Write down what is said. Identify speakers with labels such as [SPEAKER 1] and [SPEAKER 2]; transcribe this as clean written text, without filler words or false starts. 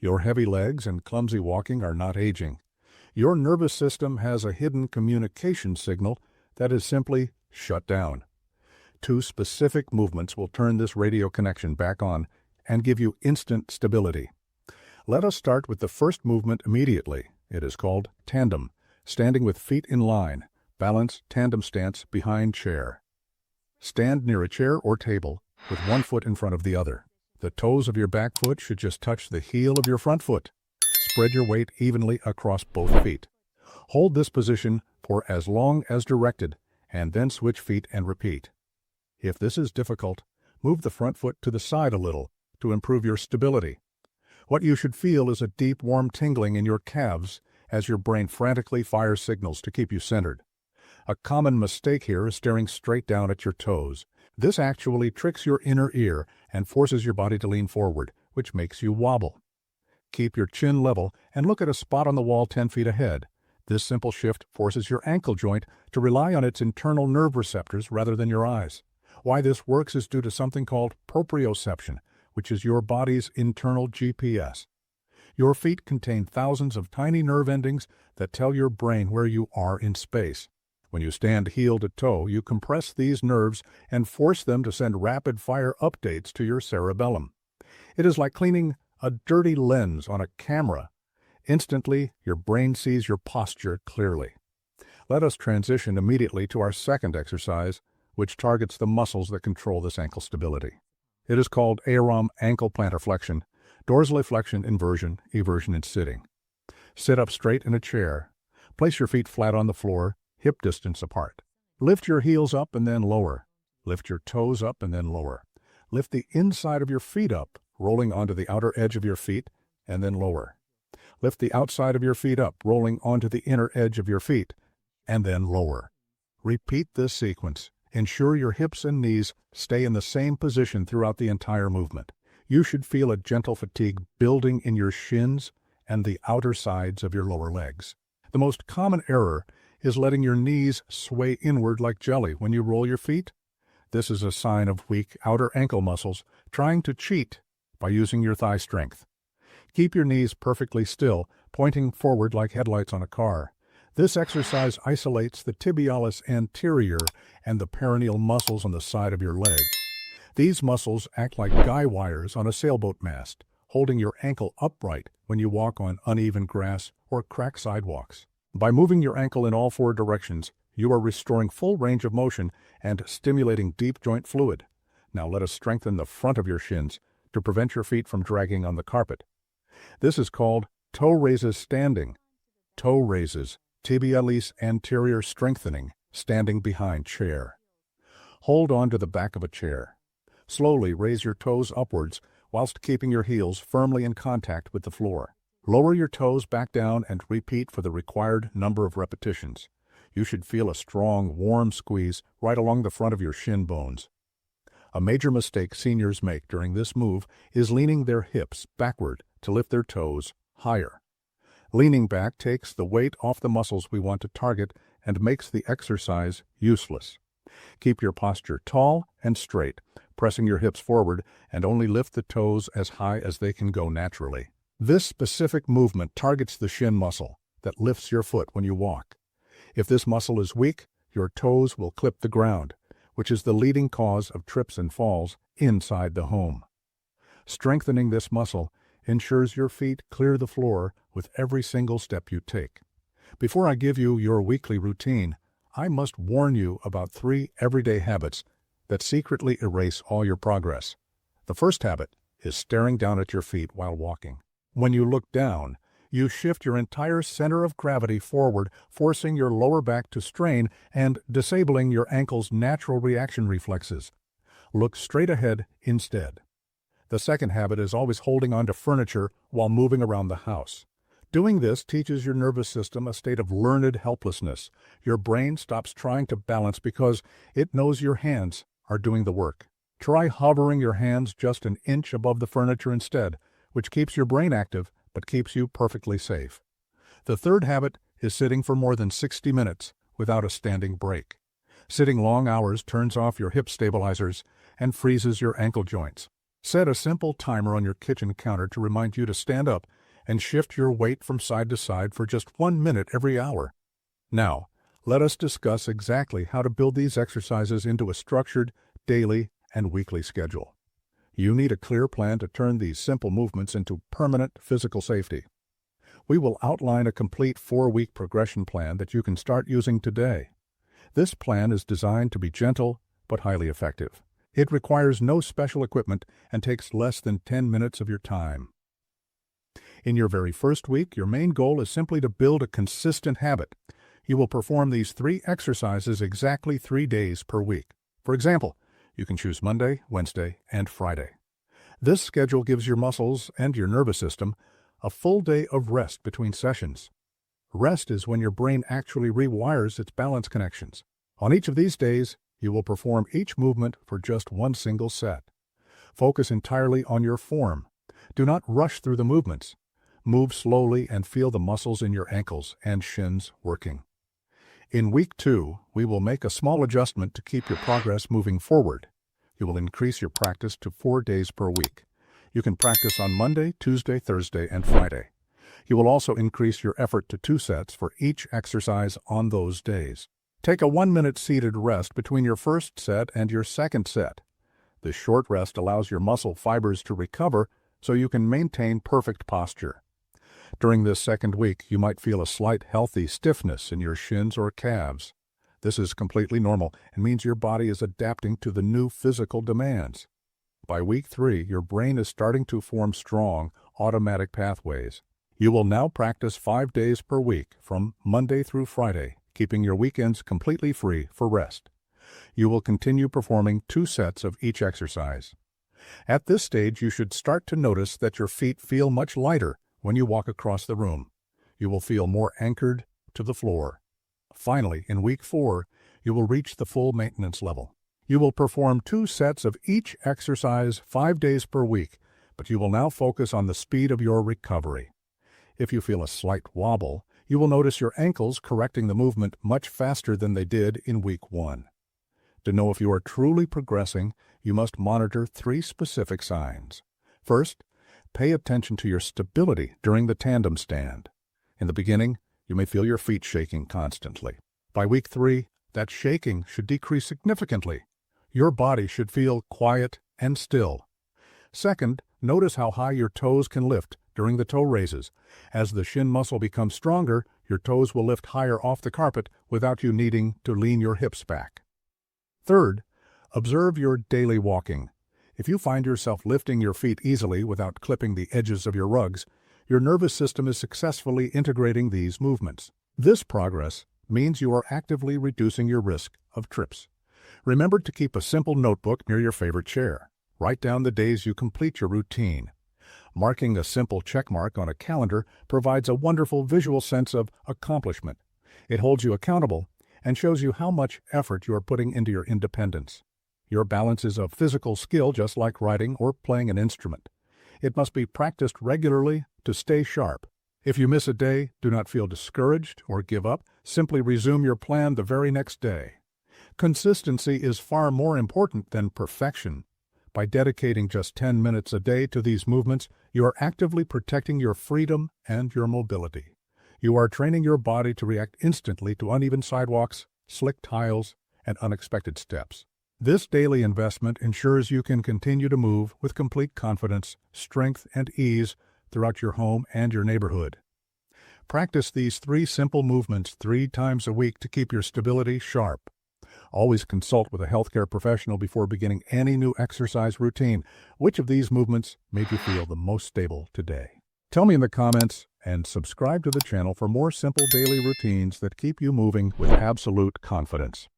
[SPEAKER 1] Your heavy legs and clumsy walking are not aging. Your nervous system has a hidden communication signal that is simply shut down. 2 specific movements will turn this radio connection back on and give you instant stability. Let us start with the first movement immediately. It is called Tandem, standing with feet in line, balance tandem stance behind chair. Stand near a chair or table with one foot in front of the other. The toes of your back foot should just touch the heel of your front foot. Spread your weight evenly across both feet. Hold this position for as long as directed, and then switch feet and repeat. If this is difficult, move the front foot to the side a little to improve your stability. What you should feel is a deep, warm tingling in your calves as your brain frantically fires signals to keep you centered. A common mistake here is staring straight down at your toes. This actually tricks your inner ear and forces your body to lean forward, which makes you wobble. Keep your chin level and look at a spot on the wall 10 feet ahead. This simple shift forces your ankle joint to rely on its internal nerve receptors rather than your eyes. Why this works is due to something called proprioception, which is your body's internal GPS. Your feet contain thousands of tiny nerve endings that tell your brain where you are in space. When you stand heel to toe, you compress these nerves and force them to send rapid-fire updates to your cerebellum. It is like cleaning a dirty lens on a camera. Instantly, your brain sees your posture clearly. Let us transition immediately to our second exercise, which targets the muscles that control this ankle stability. It is called AROM ankle plantar flexion, dorsal flexion inversion, eversion in sitting. Sit up straight in a chair. Place your feet flat on the floor, hip distance apart. Lift your heels up and then lower. Lift your toes up and then lower. Lift the inside of your feet up, rolling onto the outer edge of your feet, and then lower. Lift the outside of your feet up, rolling onto the inner edge of your feet, and then lower. Repeat this sequence. Ensure your hips and knees stay in the same position throughout the entire movement. You should feel a gentle fatigue building in your shins and the outer sides of your lower legs. The most common error is letting your knees sway inward like jelly when you roll your feet. This is a sign of weak outer ankle muscles trying to cheat by using your thigh strength. Keep your knees perfectly still, pointing forward like headlights on a car. This exercise isolates the tibialis anterior and the peroneal muscles on the side of your leg. These muscles act like guy wires on a sailboat mast, holding your ankle upright when you walk on uneven grass or cracked sidewalks. By moving your ankle in all 4 directions, you are restoring full range of motion and stimulating deep joint fluid. Now let us strengthen the front of your shins to prevent your feet from dragging on the carpet. This is called toe raises standing. Toe raises, tibialis anterior strengthening, standing behind chair. Hold on to the back of a chair. Slowly raise your toes upwards whilst keeping your heels firmly in contact with the floor. Lower your toes back down and repeat for the required number of repetitions. You should feel a strong, warm squeeze right along the front of your shin bones. A major mistake seniors make during this move is leaning their hips backward to lift their toes higher. Leaning back takes the weight off the muscles we want to target and makes the exercise useless. Keep your posture tall and straight, pressing your hips forward, and only lift the toes as high as they can go naturally. This specific movement targets the shin muscle that lifts your foot when you walk. If this muscle is weak, your toes will clip the ground, which is the leading cause of trips and falls inside the home. Strengthening this muscle ensures your feet clear the floor with every single step you take. Before I give you your weekly routine, I must warn you about 3 everyday habits that secretly erase all your progress. The first habit is staring down at your feet while walking. When you look down, you shift your entire center of gravity forward, forcing your lower back to strain and disabling your ankle's natural reaction reflexes. Look straight ahead instead. The second habit is always holding on to furniture while moving around the house. Doing this teaches your nervous system a state of learned helplessness. Your brain stops trying to balance because it knows your hands are doing the work. Try hovering your hands just an inch above the furniture instead, which keeps your brain active but keeps you perfectly safe. The third habit is sitting for more than 60 minutes without a standing break. Sitting long hours turns off your hip stabilizers and freezes your ankle joints. Set a simple timer on your kitchen counter to remind you to stand up and shift your weight from side to side for just 1 minute every hour. Now, let us discuss exactly how to build these exercises into a structured daily and weekly schedule. You need a clear plan to turn these simple movements into permanent physical safety. We will outline a complete 4-week progression plan that you can start using today. This plan is designed to be gentle but highly effective. It requires no special equipment and takes less than 10 minutes of your time. In your very first week, your main goal is simply to build a consistent habit. You will perform these 3 exercises exactly 3 days per week. For example, you can choose Monday, Wednesday, and Friday. This schedule gives your muscles and your nervous system a full day of rest between sessions. Rest is when your brain actually rewires its balance connections. On each of these days, you will perform each movement for just 1 single set. Focus entirely on your form. Do not rush through the movements. Move slowly and feel the muscles in your ankles and shins working. In week 2, we will make a small adjustment to keep your progress moving forward. You will increase your practice to 4 days per week. You can practice on Monday, Tuesday, Thursday, and Friday. You will also increase your effort to 2 sets for each exercise on those days. Take a 1-minute seated rest between your first set and your second set. This short rest allows your muscle fibers to recover so you can maintain perfect posture. During this second week, you might feel a slight healthy stiffness in your shins or calves. This is completely normal and means your body is adapting to the new physical demands. By week 3, your brain is starting to form strong, automatic pathways. You will now practice 5 days per week from Monday through Friday, keeping your weekends completely free for rest. You will continue performing 2 sets of each exercise. At this stage, you should start to notice that your feet feel much lighter when you walk across the room. You will feel more anchored to the floor. Finally, in week 4, you will reach the full maintenance level. You will perform 2 sets of each exercise 5 days per week, but you will now focus on the speed of your recovery. If you feel a slight wobble, you will notice your ankles correcting the movement much faster than they did in week 1. To know if you are truly progressing, you must monitor 3 specific signs. First, pay attention to your stability during the tandem stand. In the beginning, you may feel your feet shaking constantly. By week 3, that shaking should decrease significantly. Your body should feel quiet and still. Second, notice how high your toes can lift during the toe raises. As the shin muscle becomes stronger, your toes will lift higher off the carpet without you needing to lean your hips back. Third, observe your daily walking. If you find yourself lifting your feet easily without clipping the edges of your rugs, your nervous system is successfully integrating these movements. This progress means you are actively reducing your risk of trips. Remember to keep a simple notebook near your favorite chair. Write down the days you complete your routine. Marking a simple check mark on a calendar provides a wonderful visual sense of accomplishment. It holds you accountable and shows you how much effort you are putting into your independence. Your balance is a physical skill just like writing or playing an instrument. It must be practiced regularly to stay sharp. If you miss a day, do not feel discouraged or give up. Simply resume your plan the very next day. Consistency is far more important than perfection. By dedicating just 10 minutes a day to these movements, you are actively protecting your freedom and your mobility. You are training your body to react instantly to uneven sidewalks, slick tiles, and unexpected steps. This daily investment ensures you can continue to move with complete confidence, strength, and ease throughout your home and your neighborhood. Practice these 3 simple movements 3 times a week to keep your stability sharp. Always consult with a healthcare professional before beginning any new exercise routine. Which of these movements made you feel the most stable today? Tell me in the comments and subscribe to the channel for more simple daily routines that keep you moving with absolute confidence.